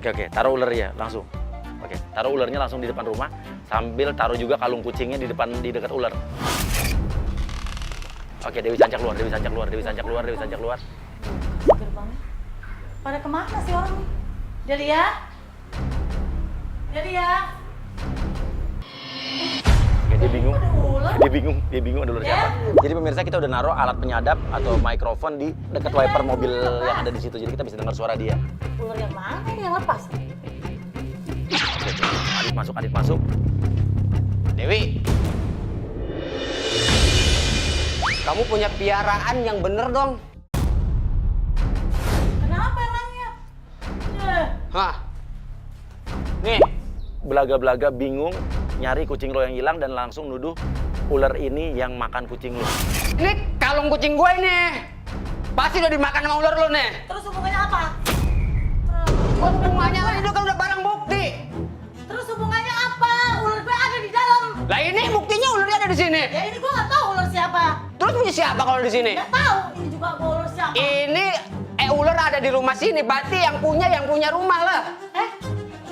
Oke, taruh ulernya langsung. Oke, taruh ulernya langsung di depan rumah, sambil taruh juga kalung kucingnya di dekat ular. Oke, Dewi Sanca keluar, Dewi Sanca keluar, Dewi Sanca keluar, Dewi Sanca keluar. Gerbangnya. Pada kemana sih orang nih? Delia? Delia? Oke, dia bingung. Ada ular? Dia bingung ada ular siapa. Jadi pemirsa, kita udah naruh alat penyadap atau mikrofon di dekat wiper mobil yang ada di situ. Jadi kita bisa dengar suara dia. Ular yang mana nih yang lepas? Oke, Adit masuk. Dewi, kamu punya piaraan yang bener dong. Kenapa emangnya? Hah? Nih, Belaga-belaga bingung nyari kucing lo yang hilang dan langsung nuduh ular ini yang makan kucing lo. ini kalung kucing gue ini. Pasti udah dimakan sama ular lo nih. Terus hubungannya apa? Hubungannya itu kan udah barang bukti. Terus hubungannya apa? Ular gue ada di dalam. Lah ini buktinya ularnya ada di sini. Ya ini gue nggak tahu ular siapa. Terus punya siapa kalau di sini? Nggak tahu. Ini juga gue ular siapa. Ini ular ada di rumah sini. Berarti yang punya rumah lah.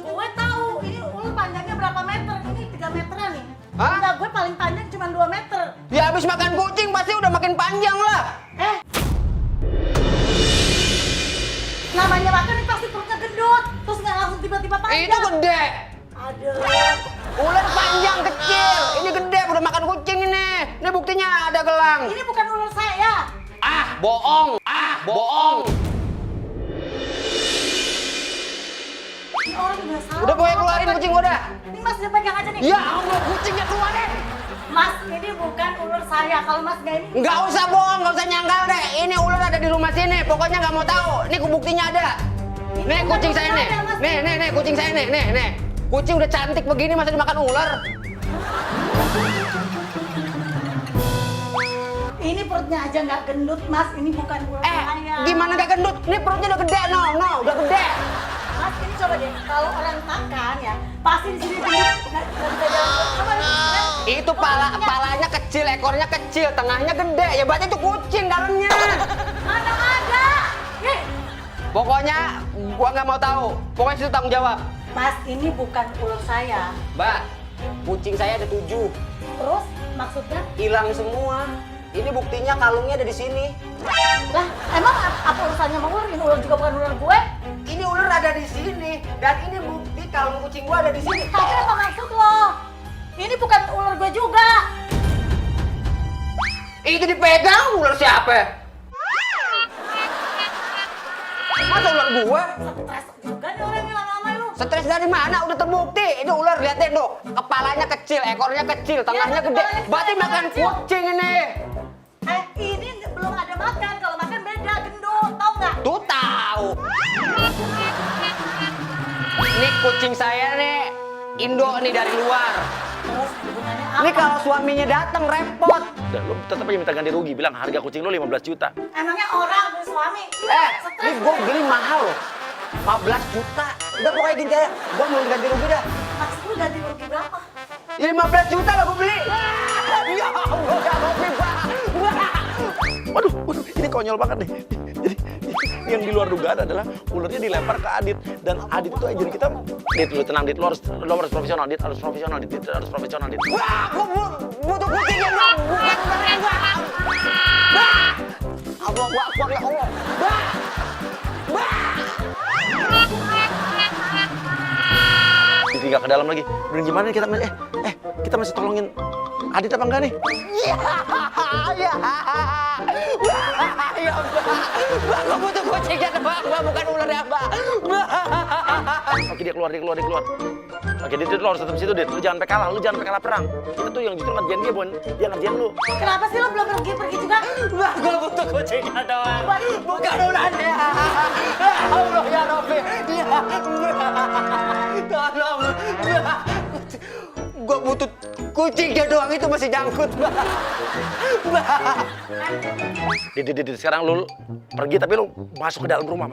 Gue tahu. Ini ular panjangnya berapa meter? Ini 3 meteran nih. Hah? Enggak, gue paling panjang cuma 2 meter. Ya habis makan kucing pasti udah makin panjang lah. Namanya makan ini pasti perutnya gendut. Terus nggak langsung tiba-tiba panjang. Itu gede. Aduh. Ular panjang kecil. Ini gede udah makan kucing ini. Ini buktinya ada gelang. Ini bukan ular saya. Bohong. Bohong. Ini orang udah salah. Udah pokoknya keluarin kucing gua dah. Ini Mas dia pegang aja nih. Ya Allah, kucingnya keluarin. Mas, ini bukan ular saya. Kalau Mas nggak ini. Nggak usah bohong, nggak usah nyangkal deh. Ini ular ada di rumah sini. Pokoknya nggak mau tahu. Ini buktinya ada. Nih kucing saya nih. Nih kucing saya nih. Nih. Kucing udah cantik begini masa dimakan ular. Ini perutnya aja nggak gendut, Mas. Ini bukan ular saya. Gimana nggak gendut? Ini perutnya udah gede, no, udah gede. Mas, ini coba deh. Kalau orang makan ya, pasti di sini gendut. Nggak bisa jalan. Coba lihat. Itu palanya kecil, ekornya kecil, tengahnya gede. Ya berarti itu kucing dalamnya. Mana ada? Nih, Pokoknya gua nggak mau tahu. Pokoknya situ tanggung jawab. Mas, ini bukan ular saya. Mbak, kucing saya ada 7. Terus maksudnya? Hilang semua. Ini buktinya kalungnya ada di sini. Lah, emang apa urusannya sama ular? Ini ular juga bukan ular gue. Ini ular ada di sini dan ini bukti kalung kucing gua ada di sini. Tapi apa maksud lo? Ini bukan ular gue juga. Itu dipegang ular siapa? Masa ular gua? Stres juga nih orang yang lama-lama lu. Stres dari mana? Udah terbukti. Ini ular, lihat deh, Dok. Kepalanya kecil, ekornya kecil, tengahnya Ya, gede. kepalanya Berarti kecil, makan kecil. kucing ini. Ini belum ada makan. Kalau makan beda, gendut. Tau nggak? Tuh tahu. Ini kucing saya nih, Indo nih dari luar. Terus hubungannya apa? Ini kalau suaminya datang repot. Udah, lo tetap aja minta ganti rugi. Bilang harga kucing lo 15 juta. Emangnya orang punya suami? Ini gue beli mahal loh. 15 juta. Udah pokoknya gini aja. Gue mau ganti rugi dah. Maksud lu ganti rugi berapa? Ya 15 juta lah gue beli. Ya Allah, gak ngopi banget. Waduh, ini konyol banget nih. Jadi yang di luar dugaan adalah ularnya dilempar ke Adit dan Adit itu agen kita. Dit, lu tenang, Dit, lo harus profesional, Dit, harus profesional, Dit, harus profesional, Dit. Wah, gue butuh kucing ya bang. Bukan beneran gue. Allah, Akbar ya Allah. Ditinggal ke dalam lagi. Udah gimana nih kita kita masih tolongin Adit apa enggak nih? Ya, Mbak, gue butuh kucingnya Mbak, bukan ularnya Mbak. Oke, dia keluar. Oke, Dit, lo harus tetap situ, Dit. Lu jangan sampai kalah perang. Kita tuh yang justru ngerjain dia, Bon. Dia ngerjain lu. Kenapa sih lo belum pergi juga? Mbak, gue butuh kucingnya doang. Bukan ularnya. Allah ya Rabbi. Tolong. Gue butuh kucingnya doang, itu masih nyangkut, Mbak. Dit, sekarang lu pergi tapi lu masuk ke dalam rumah.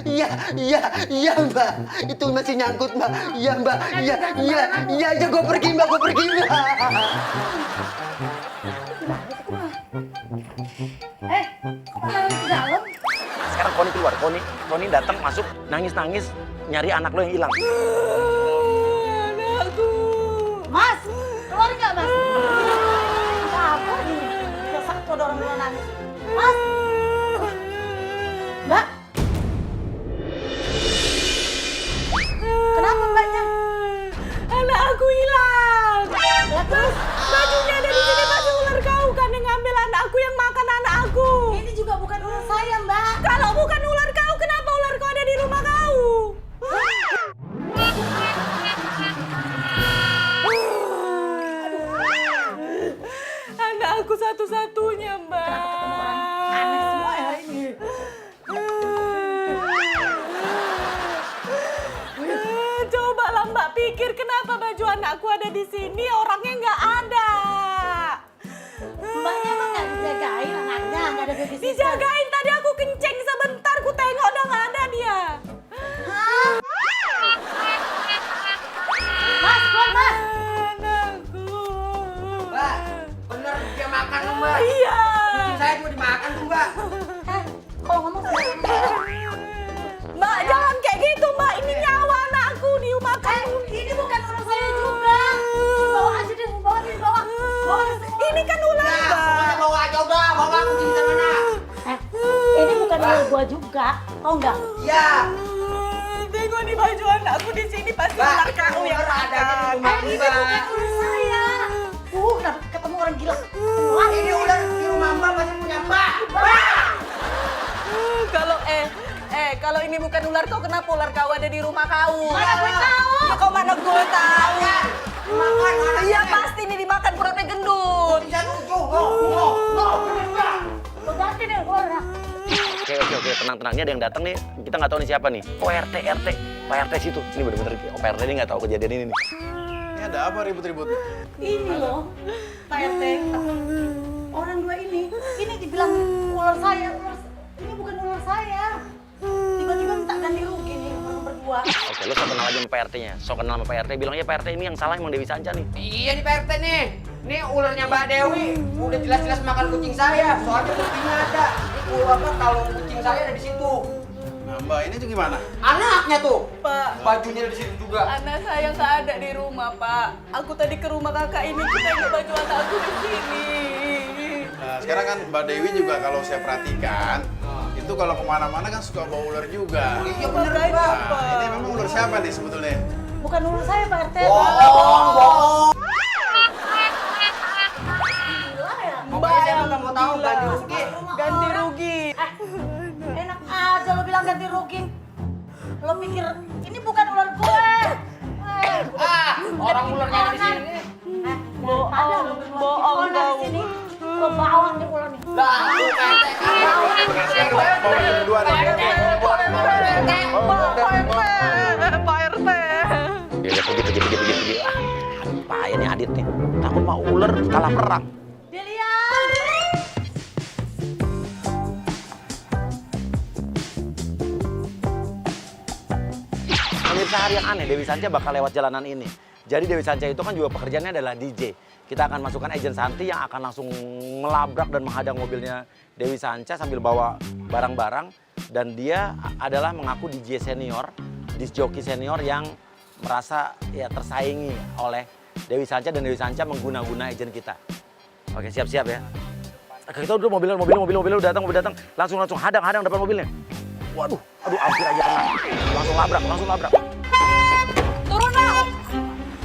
Iya, Mbak. Itu masih nyangkut, Mbak. Iya, Mbak. Iya, gue pergi, Mbak. Kok malah di dalam? sekarang Koni keluar. Koni datang masuk nangis nyari anak lo yang hilang. Anakku. Mas, keluar nggak Mas? Apa nih? Udah satu ada orang yang nangis. Mas, Mbak. Kenapa Mbaknya? Anak aku hilang. Ya, terus Bajunya ada di sini, pasti ular kau kan yang ngambil anak aku, yang makan anak aku. ini juga bukan ular saya Mbak. Kalau bukan ular kau, kenapa ular kau ada di rumah kau? Anak aku satu-satunya, Mbak. Aneh semua ya hari ini. Cobalah Mbak pikir kenapa baju anakku ada di sini, orangnya nggak ada. Mbaknya emang nggak dijagain anaknya, nggak ada baby sister. Dijagain, tadi aku kencing sebentar, ku tengok udah nggak ada dia. Hah? Mas, keluar Mas. Anakku. Mbak, bener dia makan tuh Mbak. Iya. Kucing saya juga dimakan tuh Mbak. Kalau ngomong Mbak, jangan kayak gitu Mbak, ini nyawa anakku dimakan. ini bukan ular saya juga. Bawa aja deh, bawa deh, bawa. Bawa deh semua. Ini kan ular Nah, Mbak. pokoknya bawa aja udah, bawa kucing saya mana? Ini bukan ular gua juga, tau nggak? Iya. Tengok nih baju anakku di sini pasti Mbak, ular kau yang ular ada di makan. rumah Ini Mbak. bukan ular saya. Kenapa ketemu orang gila? Keluar. Ini ular di rumah Mbak pasti punya Mbak. Kalau ini bukan ular kau, kenapa ular kau ada di rumah kau? Mana gue tahu? Ya kau mana gue tahu? Makan anaknya. Iya pasti ini dimakan perutnya gendut. Kucing saya lucu. No. Lo ganti deh, keluar dah. Oke, tenang. Ini ada yang datang nih. Kita nggak tahu nih siapa nih. Oh, RT. Pak RT situ. Ini bener-bener Pak RT ini nggak tahu kejadian ini nih. Ini ada apa ribut-ribut? Ini loh, Pak RT. Orang dua ini dibilang ular saya. Ini bukan ular saya. Tiba-tiba minta ganti rugi nih orang berdua. Oke, lo sok kenal aja sama Pak RT-nya. Sok kenal sama Pak RT. Bilang ya Pak RT ini yang salah emang Dewi Sanca nih. Iya nih Pak RT nih. Nih ularnya Mbak Dewi. Udah jelas-jelas makan kucing saya. Soalnya buktinya ada. Ini ularnya kalau kucing saya ada di situ. Nah, Mbak, ini tuh gimana? Anaknya tuh. Pak, Bajunya ada di situ juga. anak saya nggak ada di rumah Pak. Aku tadi ke rumah kakak ini, kita ingat baju anak aku di sini. Nah, sekarang kan Mbak Dewi juga kalau saya perhatikan, itu kalau kemana-mana kan suka bawa ular juga. Iya bener Makanya, Mbak. Pak. Nah, ini memang ular siapa nih sebetulnya? Bukan ular saya, Pak RT. Bohong. Gila ya. Pokoknya saya nggak mau tahu ganti rugi. Ganti rugi. Enak aja lo bilang ganti rugi. Lo pikir ini bukan ular gue. Orang ularnya ada di sini. Bohong Di kau. sini lo bawa nih ular nih. Lah, tuh Pak RT. Bawa yang berdua nih. Pak RT. Ya pergi. Payah nih Adit nih. Takut mau ular kalah perang. Delia. Pemirsa hari yang aneh, Dewi Sanca bakal lewat jalanan ini. Jadi Dewi Sanca itu kan juga pekerjaannya adalah DJ. Kita akan masukkan agent Santi yang akan langsung melabrak dan menghadang mobilnya Dewi Sanca sambil bawa barang-barang. Dan dia adalah mengaku DJ senior, disc jockey senior yang merasa ya tersaingi oleh Dewi Sanca dan Dewi Sanca mengguna-guna agent kita. Oke, siap-siap ya. Kita udah mobil udah datang, langsung hadang depan mobilnya. Waduh, hampir aja kena. Langsung labrak.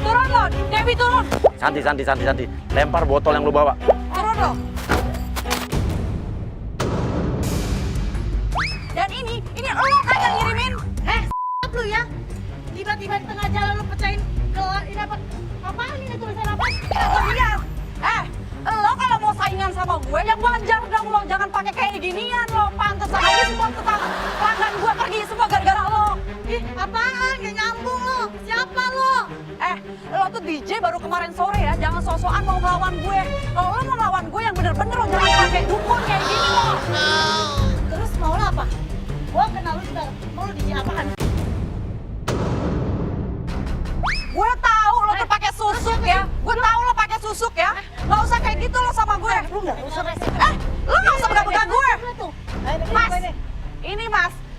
Turun lo, Dewi turun. Santi. Lempar botol yang lu bawa. Turun lo. Dan ini lo kan yang ngirimin. Lu ya. Tiba-tiba di tengah jalan lo pecahin gelas ini apa? Apaan ini tulisan apa? Iya. Lo kalau mau saingan sama gue, yang wajar dong lo. Jangan pakai kayak ginian lo. Pantesan aja semua pelanggan gue pergi semua gara-gara lo. Ih, apaan? Gak nyambung lo. Siapa lo? Lo tuh DJ baru kemarin sore ya. Jangan sok-sokan mau melawan gue. Kalau lo mau melawan gue yang bener-bener lo jangan pakai dukun kayak gini lo. Terus mau lo apa? Gua kenal lu juga. Mau lo DJ apaan? Gue tahu lo tuh pakai susuk ya. Gue tahu lo pakai susuk ya. Gak usah kayak gitu lo sama gue. Lu nggak usah resik. Lo gak usah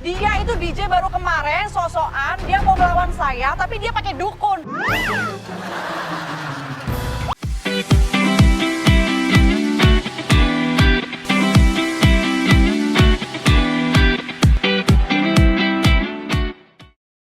Dia itu DJ baru kemarin, sosokan, dia mau melawan saya, tapi dia pakai dukun.